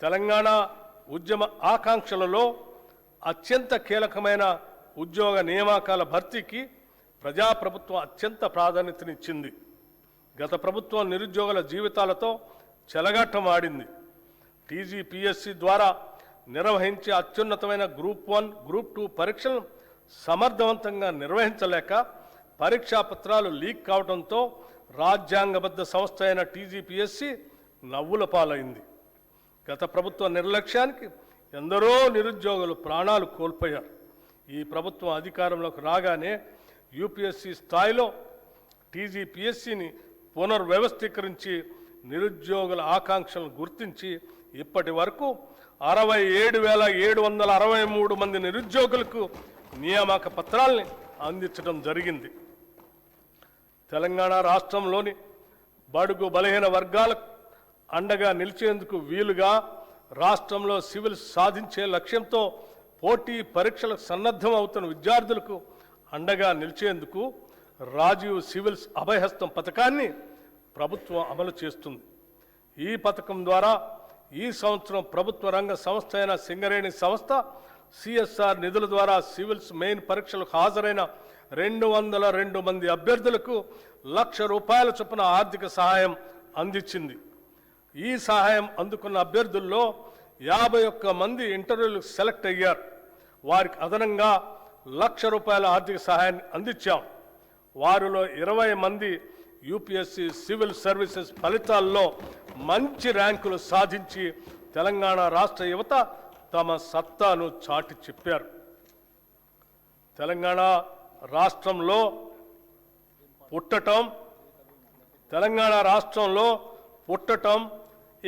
తెలంగాణ ఉద్యమ ఆకాంక్షలలో అత్యంత కీలకమైన ఉద్యోగ నియామకాల భర్తీకి ప్రజాప్రభుత్వం అత్యంత ప్రాధాన్యతనిచ్చింది. గత ప్రభుత్వం నిరుద్యోగుల జీవితాలతో చెలగాటమాడింది. టీజీపీఎస్సీ ద్వారా నిర్వహించే అత్యున్నతమైన గ్రూప్ 1, గ్రూప్ 2 పరీక్షలను సమర్థవంతంగా నిర్వహించలేక పరీక్షా పత్రాలు లీక్ కావడంతో రాజ్యాంగబద్ధ సంస్థ అయిన టీజీపీఎస్సీ నవ్వుల పాలైంది. గత ప్రభుత్వ నిర్లక్ష్యానికి ఎందరో నిరుద్యోగులు ప్రాణాలు కోల్పోయారు. ఈ ప్రభుత్వం అధికారంలోకి రాగానే యూపీఎస్సీ స్థాయిలో టీజీపీఎస్సీని పునర్వ్యవస్థీకరించి నిరుద్యోగుల ఆకాంక్షలను గుర్తించి ఇప్పటి వరకు 67,763 మంది నిరుద్యోగులకు నియామక పత్రాల్ని అందించడం జరిగింది. తెలంగాణ రాష్ట్రంలోని బడుగు బలహీన వర్గాలకు అండగా నిలిచేందుకు వీలుగా రాష్ట్రంలో సివిల్ సాధించే లక్ష్యంతో పోటీ పరీక్షలకు సన్నద్ధం అవుతున్న విద్యార్థులకు అండగా నిలిచేందుకు రాజీవ్ సివిల్స్ అభయహస్తం పథకాన్ని ప్రభుత్వం అమలు చేస్తుంది. ఈ పథకం ద్వారా ఈ సంవత్సరం ప్రభుత్వ రంగ సంస్థ అయిన సింగరేణి సంస్థ సిఎస్ఆర్ నిధుల ద్వారా సివిల్స్ మెయిన్ పరీక్షలకు హాజరైన 202 మంది అభ్యర్థులకు ₹1,00,000 చొప్పున ఆర్థిక సహాయం అందించింది. ఈ సహాయం అందుకున్న అభ్యర్థుల్లో 51 మంది ఇంటర్వ్యూలకు సెలెక్ట్ అయ్యారు. వారికి అదనంగా ₹1,00,000 ఆర్థిక సహాయాన్ని అందించాం. వారిలో 20 మంది యూపీఎస్సీ సివిల్ సర్వీసెస్ ఫలితాల్లో మంచి ర్యాంకులు సాధించి తెలంగాణ రాష్ట్ర యువత తమ సత్తాను చాటి చెప్పారు. తెలంగాణ రాష్ట్రంలో పుట్టటం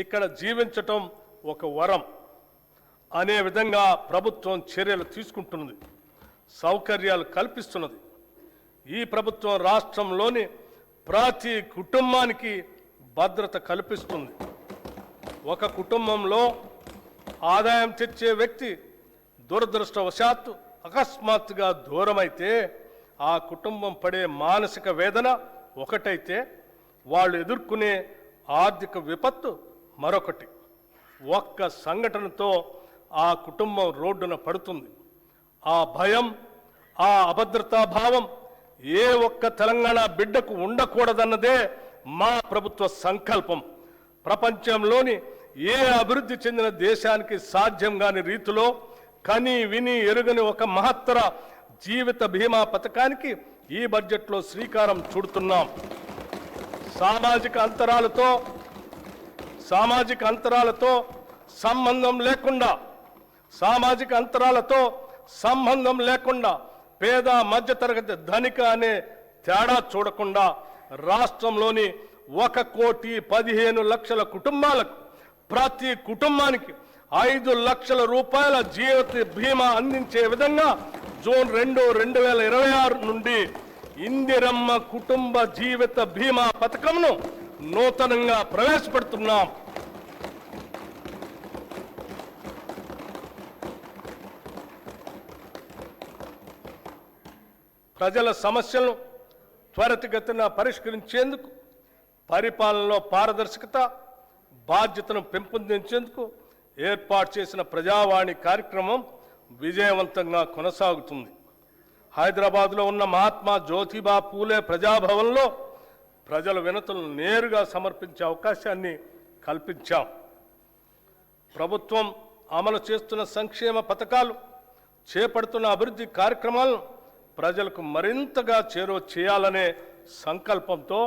ఇక్కడ జీవించటం ఒక వరం అనే విధంగా ప్రభుత్వం చర్యలు తీసుకుంటున్నది, సౌకర్యాలు కల్పిస్తున్నది. ఈ ప్రభుత్వం రాష్ట్రంలోని ప్రతి కుటుంబానికి భద్రత కల్పిస్తుంది. ఒక కుటుంబంలో ఆదాయం తెచ్చే వ్యక్తి దురదృష్టవశాత్తు అకస్మాత్తుగా దూరమైతే ఆ కుటుంబం పడే మానసిక వేదన ఒకటైతే వాళ్ళు ఎదుర్కొనే ఆర్థిక విపత్తు మరొకటి. ఒక్క సంఘటనతో ఆ కుటుంబం రోడ్డున పడుతుంది. ఆ భయం, ఆ అభద్రతా భావం ఏ ఒక్క తెలంగాణ బిడ్డకు ఉండకూడదన్నదే మా ప్రభుత్వ సంకల్పం. ప్రపంచంలోని ఏ అభివృద్ధి చెందిన దేశానికి సాధ్యం కాని రీతిలో కని విని ఎరుగని ఒక మహత్తర జీవిత బీమా పథకానికి ఈ బడ్జెట్లో శ్రీకారం చుడుతున్నాం. సామాజిక అంతరాలతో సంబంధం లేకుండా పేద మధ్యతరగతి ధనిక అనే తేడా చూడకుండా రాష్ట్రంలోని 1,15,00,000 కుటుంబాలకు ప్రతి కుటుంబానికి ₹5,00,000 జీవిత బీమా అందించే విధంగా జూన్ 2, 2026 నుండి ఇందిరమ్మ కుటుంబ జీవిత బీమా పథకంను నూతనంగా ప్రవేశపెడుతున్నాం. ప్రజల సమస్యలను త్వరితగతిన పరిష్కరించేందుకు, పరిపాలనలో పారదర్శకత, బాధ్యతను పెంపొందించేందుకు ఏర్పాటు చేసిన ప్రజావాణి కార్యక్రమం విజయవంతంగా కొనసాగుతుంది. హైదరాబాద్లో ఉన్న మహాత్మా జ్యోతిబా పూలే ప్రజాభవన్లో ప్రజల వినతులను నేరుగా సమర్పించే అవకాశాన్ని కల్పించాం. ప్రభుత్వం అమలు చేస్తున్న సంక్షేమ పథకాలు, చేపడుతున్న అభివృద్ధి కార్యక్రమాలను ప్రజలకు మరింతగా చేరువ చేయాలనే సంకల్పంతో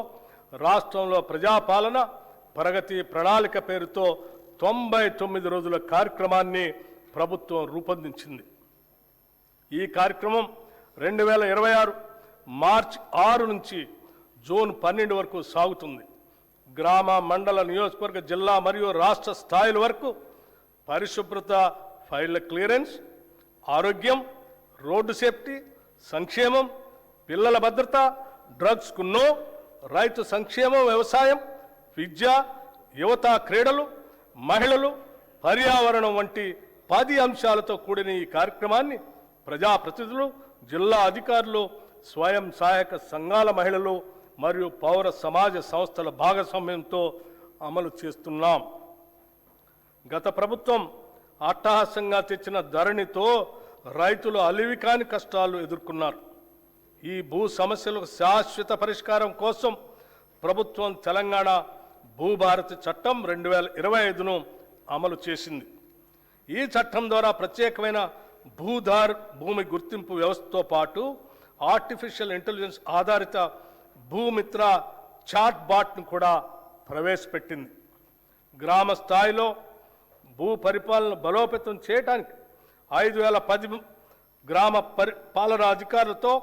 రాష్ట్రంలో ప్రజాపాలన ప్రగతి ప్రణాళిక పేరుతో 99 రోజుల కార్యక్రమాన్ని ప్రభుత్వం రూపొందించింది. ఈ కార్యక్రమం 2026 మార్చి 6 నుంచి జూన్ 12 వరకు సాగుతుంది. గ్రామ, మండల, నియోజకవర్గ, జిల్లా మరియు రాష్ట్ర స్థాయిల వరకు పరిశుభ్రత, ఫైళ్ల క్లియరెన్స్, ఆరోగ్యం, రోడ్డు సేఫ్టీ, సంక్షేమం, పిల్లల భద్రత, డ్రగ్స్కు నో, రైతు సంక్షేమం, వ్యవసాయం, విద్య, యువత, క్రీడలు, మహిళలు, పర్యావరణం వంటి 10 అంశాలతో కూడిన ఈ కార్యక్రమాన్ని ప్రజాప్రతినిధులు, జిల్లా అధికారులు, స్వయం సహాయక సంఘాల మహిళలు మరియు పౌర సమాజ సంస్థల భాగస్వామ్యంతో అమలు చేస్తున్నాం. గత ప్రభుత్వం అట్టహాసంగా తెచ్చిన ధరణితో రైతులు అలివికాని కష్టాలు ఎదుర్కొన్నారు. ఈ భూ సమస్యలకు శాశ్వత పరిష్కారం కోసం ప్రభుత్వం తెలంగాణ భూభారతి చట్టం 2025ను అమలు చేసింది. ఈ చట్టం ద్వారా ప్రత్యేకమైన భూధార్ భూమి గుర్తింపు వ్యవస్థతో పాటు ఆర్టిఫిషియల్ ఇంటెలిజెన్స్ ఆధారిత భూమిత్ర చాట్ బాట్ను కూడా ప్రవేశపెట్టింది. గ్రామ స్థాయిలో భూ పరిపాలన బలోపేతం చేయడానికి 5010 గ్రామ పాలనా అధికారులతో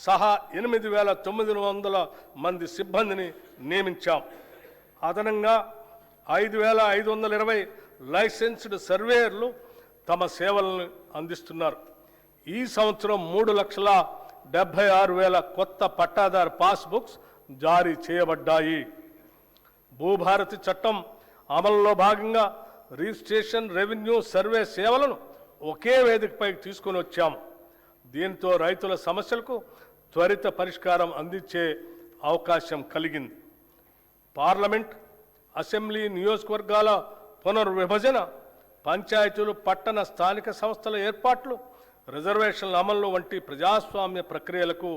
సహా 8900 మంది సిబ్బందిని నియమించాం. అదనంగా 5520 లైసెన్స్డ్ సర్వేయర్లు తమ సేవలను అందిస్తున్నారు. ఈ సంవత్సరం 3,76,000 కొత్త పట్టాదారు పాస్బుక్స్ జారీ చేయబడ్డాయి. భూభారతి చట్టం అమలులో భాగంగా రిజిస్ట్రేషన్, రెవెన్యూ, సర్వే సేవలను ఒకే వేదికపై తీసుకొని వచ్చాం. దీంతో రైతుల సమస్యలకు త్వరిత పరిష్కారం అందించే అవకాశం కలిగింది. పార్లమెంట్, అసెంబ్లీ, నియోజకవర్గాల పునర్విభజన, పంచాయతీలు, పట్టణ స్థానిక సంస్థల ఏర్పాట్లు, రిజర్వేషన్ల అమలు వంటి ప్రజాస్వామ్య ప్రక్రియలకు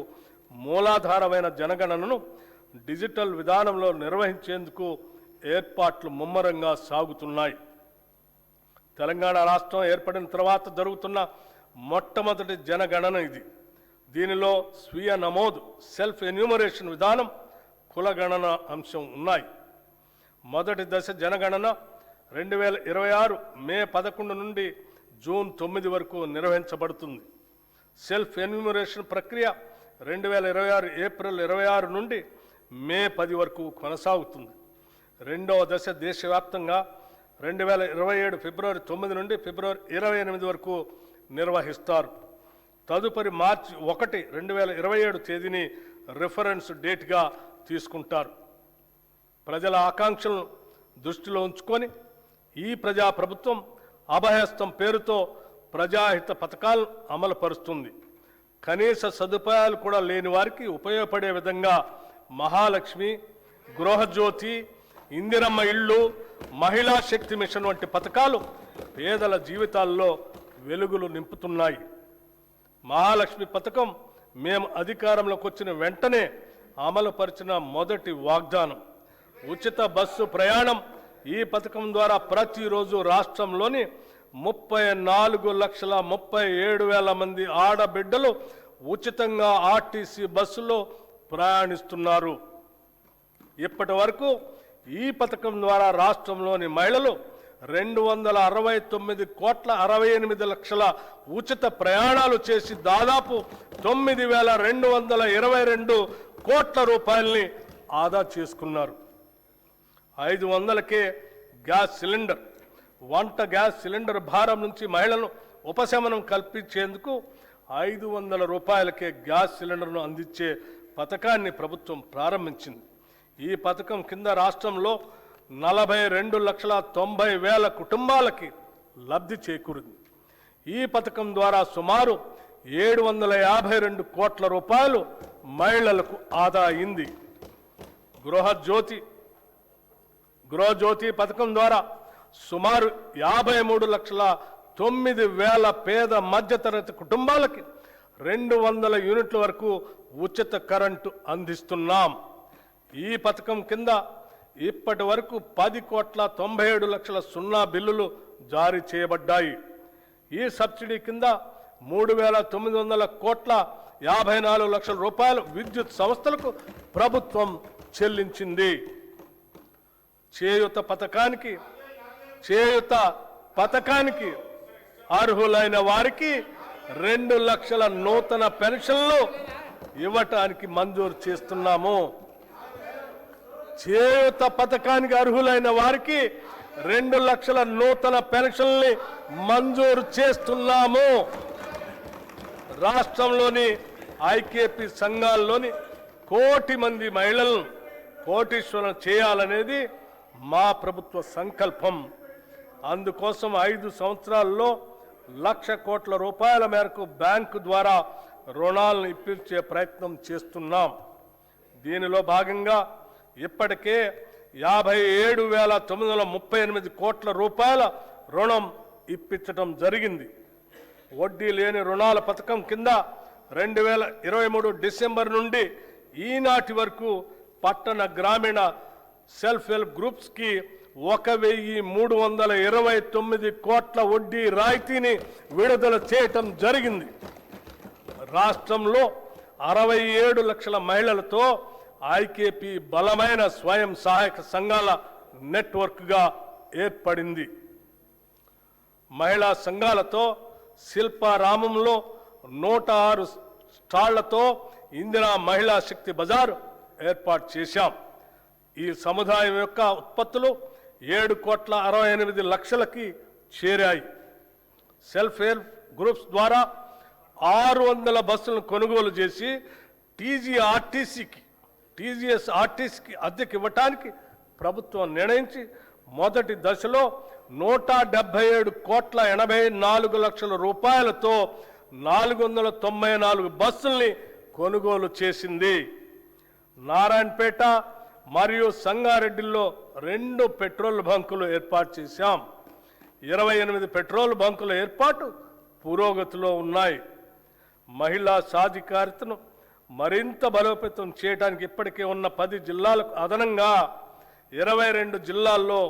మూలాధారమైన జనగణనను డిజిటల్ విధానంలో నిర్వహించేందుకు ఏర్పాట్లు ముమ్మరంగా సాగుతున్నాయి. తెలంగాణ రాష్ట్రం ఏర్పడిన తర్వాత జరుగుతున్న మొట్టమొదటి జనగణన ఇది. దీనిలో స్వీయ నమోదు, సెల్ఫ్ ఎన్యూమరేషన్ విధానం, కులగణన అంశం ఉన్నాయి. మొదటి దశ జనగణన 2026 మే 11 నుండి జూన్ 9 వరకు నిర్వహించబడుతుంది. సెల్ఫ్ ఎన్యూమరేషన్ ప్రక్రియ 2026 ఏప్రిల్ 26 నుండి మే 10 వరకు కొనసాగుతుంది. రెండవ దశ దేశవ్యాప్తంగా 2027 ఫిబ్రవరి 9 నుండి ఫిబ్రవరి 28 వరకు నిర్వహిస్తారు. తదుపరి మార్చి 1, 2027 తేదీని రిఫరెన్స్ డేట్గా తీసుకుంటారు. ప్రజల ఆకాంక్షలను దృష్టిలో ఉంచుకొని ఈ ప్రజాప్రభుత్వం అభయహస్తం పేరుతో ప్రజాహిత పథకాలను అమలుపరుస్తుంది. కనీస సదుపాయాలు కూడా లేని వారికి ఉపయోగపడే విధంగా మహాలక్ష్మి, గృహజ్యోతి, ఇందిరమ్మ ఇళ్ళు, మహిళా శక్తి మిషన్ వంటి పథకాలు పేదల జీవితాల్లో వెలుగులు నింపుతున్నాయి. మహాలక్ష్మి పథకం మేము అధికారంలోకి వచ్చిన వెంటనే అమలుపరిచిన మొదటి వాగ్దానం. ఉచిత బస్సు ప్రయాణం. ఈ పథకం ద్వారా ప్రతిరోజు రాష్ట్రంలోని 34,37,000 మంది ఆడబిడ్డలు ఉచితంగా ఆర్టీసీ బస్సులో ప్రయాణిస్తున్నారు. ఇప్పటి వరకు ఈ పథకం ద్వారా రాష్ట్రంలోని మహిళలు 269,68,00,000 ఉచిత ప్రయాణాలు చేసి దాదాపు 9,222 కోట్ల రూపాయల్ని ఆదా చేసుకున్నారు. 500కే గ్యాస్ సిలిండర్. వంట గ్యాస్ సిలిండర్ భారం నుంచి మహిళలను ఉపశమనం కల్పించేందుకు 500 రూపాయలకే గ్యాస్ సిలిండర్ను అందించే పథకాన్ని ప్రభుత్వం ప్రారంభించింది. ఈ పథకం కింద రాష్ట్రంలో 42,90,000 కుటుంబాలకి లబ్ధి చేకూరింది. ఈ పథకం ద్వారా సుమారు 752 కోట్ల రూపాయలు మహిళలకు ఆదా అయింది. గృహజ్యోతి పథకం ద్వారా సుమారు 53,09,000 పేద మధ్యతరగతి కుటుంబాలకి 200 యూనిట్ల వరకు ఉచిత కరెంటు అందిస్తున్నాం. ఈ పథకం కింద ఇప్పటి వరకు 10,97,00,000 సున్నా బిల్లులు జారీ చేయబడ్డాయి. ఈ సబ్సిడీ కింద 3,900,54,00,000 రూపాయలు విద్యుత్ సంస్థలకు ప్రభుత్వం చెల్లించింది. చేయూత పథకానికి అర్హులైన వారికి 2 లక్షల నూతన పెన్షన్లు ఇవ్వటానికి మంజూరు చేస్తున్నాము. చేయూత పథకానికి అర్హులైన వారికి 2 లక్షల నూతన పెన్షన్లు మంజూరు చేస్తున్నాము. రాష్ట్రంలోని ఐకేపీ సంఘాల్లోని 1 కోటి మంది మహిళలను కోటీశ్వరం చేయాలనేది మా ప్రభుత్వ సంకల్పం. అందుకోసం 5 సంవత్సరాల్లో 1,00,000 కోట్ల రూపాయల మేరకు బ్యాంకు ద్వారా రుణాలను ఇప్పించే ప్రయత్నం చేస్తున్నాం. దీనిలో భాగంగా ఇప్పటికే 57,938 కోట్ల రూపాయల రుణం ఇప్పించడం జరిగింది. వడ్డీ లేని రుణాల పథకం కింద 2023 డిసెంబర్ నుండి ఈనాటి వరకు పట్టణ గ్రామీణ సెల్ఫ్ హెల్ప్ గ్రూప్స్కి 1329 కోట్ల వడ్డీ రాయితీని విడుదల చేయటం జరిగింది. రాష్ట్రంలో 67 లక్షల మహిళలతో ఐకేపీ బలమైన స్వయం సహాయక సంఘాల నెట్వర్క్గా ఏర్పడింది. మహిళా సంఘాలతో శిల్పారామంలో 106 స్టాళ్లతో ఇందిరా మహిళా శక్తి బజార్ ఏర్పాటు చేశాం. ఈ సముదాయం యొక్క ఉత్పత్తులు 7,68,00,000కి చేరాయి. సెల్ఫ్ హెల్ప్ గ్రూప్స్ ద్వారా 600 బస్సులను కొనుగోలు చేసి టీజీఎస్ఆర్టీసీకి అద్దెకి ఇవ్వటానికి ప్రభుత్వం నిర్ణయించి మొదటి దశలో 177,84,00,000 రూపాయలతో 494 బస్సుల్ని కొనుగోలు చేసింది. నారాయణపేట మరియు సంగారెడ్డిలో 2 పెట్రోల్ బంకులు ఏర్పాటు చేశాం. 28 పెట్రోల్ బంకుల ఏర్పాటు పురోగతిలో ఉన్నాయి. మహిళా సాధికారితను మరింత బలోపేతం చేయడానికి ఇప్పటికే ఉన్న 10 జిల్లాలకు అదనంగా 22 జిల్లాల్లో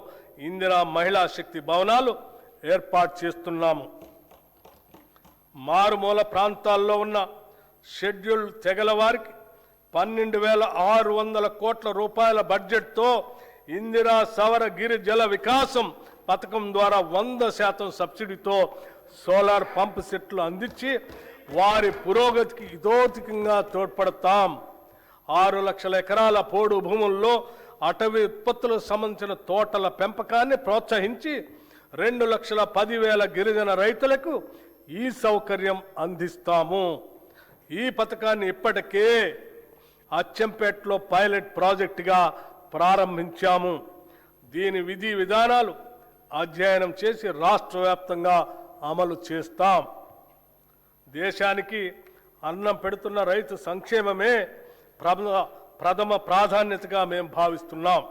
ఇందిరా మహిళా శక్తి భవనాలు ఏర్పాటు చేస్తున్నాము. మారుమూల ప్రాంతాల్లో ఉన్న షెడ్యూల్ తెగల వారికి 12,600 కోట్ల రూపాయల బడ్జెట్తో ఇందిరా సవర గిరి జల వికాసం పథకం ద్వారా 100% సబ్సిడీతో సోలార్ పంప్ సెట్లు అందించి వారి పురోగతికి ఇతోధికంగా తోడ్పడతాం. 6 లక్షల ఎకరాల పోడు భూముల్లో అటవీ ఉత్పత్తులకు సంబంధించిన తోటల పెంపకాన్ని ప్రోత్సహించి 2,10,000 గిరిజన రైతులకు ఈ సౌకర్యం అందిస్తాము. ఈ పథకాన్ని ఇప్పటికే అచ్చంపేటలో పైలట్ ప్రాజెక్టుగా ప్రారంభించాము. దీని విధి విధానాలు అధ్యయనం చేసి రాష్ట్ర వ్యాప్తంగా అమలు చేస్తాం. దేశానికి అన్నం పెడుతున్న రైతు సంక్షేమమే ప్రథమ ప్రాధాన్యతగా మేము భావిస్తున్నాం.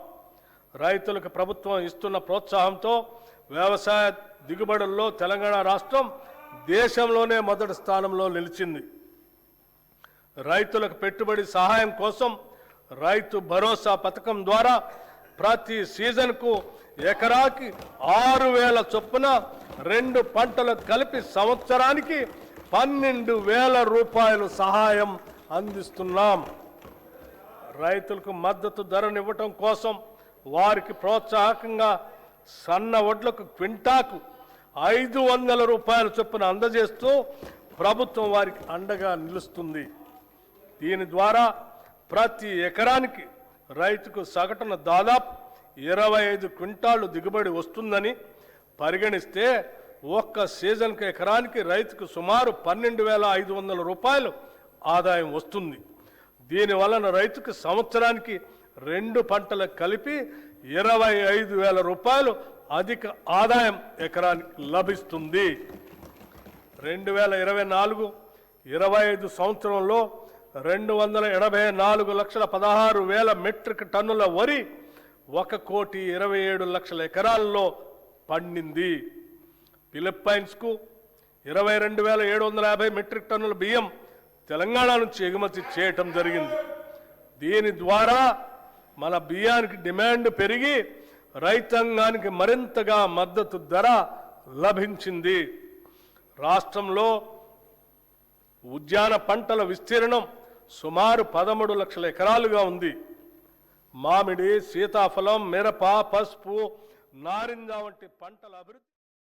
రైతులకు ప్రభుత్వం ఇస్తున్న ప్రోత్సాహంతో వ్యవసాయ దిగుబడుల్లో తెలంగాణ రాష్ట్రం దేశంలోనే మొదటి స్థానంలో నిలిచింది. రైతులకు పెట్టుబడి సహాయం కోసం రైతు భరోసా పథకం ద్వారా ప్రతి సీజన్కు ఎకరాకి 6,000 చొప్పున 2 పంటలు కలిపి సంవత్సరానికి 12,000 రూపాయలు సహాయం అందిస్తున్నాం. రైతులకు మద్దతు ధరనివ్వటం కోసం వారికి ప్రోత్సాహకంగా సన్న వడ్లకు క్వింటాకు 500 రూపాయల చొప్పున అందజేస్తూ ప్రభుత్వం వారికి అండగా నిలుస్తుంది. దీని ద్వారా ప్రతి ఎకరానికి రైతుకు సగటున దాదాపు 25 క్వింటాళ్లు దిగుబడి వస్తుందని పరిగణిస్తే ఒక్క సీజన్కు ఎకరానికి రైతుకు సుమారు 12,500 రూపాయలు ఆదాయం వస్తుంది. దీనివలన రైతుకు సంవత్సరానికి 2 పంటలు కలిపి 25,000 రూపాయలు అధిక ఆదాయం ఎకరానికి లభిస్తుంది. 2024-25 సంవత్సరంలో 284,16,000 మెట్రిక్ టన్నుల వరి 1,27,00,000 ఎకరాల్లో పండింది. ఫిలిప్పైన్స్కు 22,750 మెట్రిక్ టన్నుల బియ్యం తెలంగాణ నుంచి ఎగుమతి చేయటం జరిగింది. దీని ద్వారా మన బియ్యానికి డిమాండ్ పెరిగి రైతాంగానికి మరింతగా మద్దతు ధర లభించింది. రాష్ట్రంలో ఉద్యాన పంటల విస్తీర్ణం సుమారు 13 లక్షల ఎకరాలుగా ఉంది. మామిడి, సీతాఫలం, మిరప, పసుపు, నారింజ వంటి పంటల అభివృద్ధి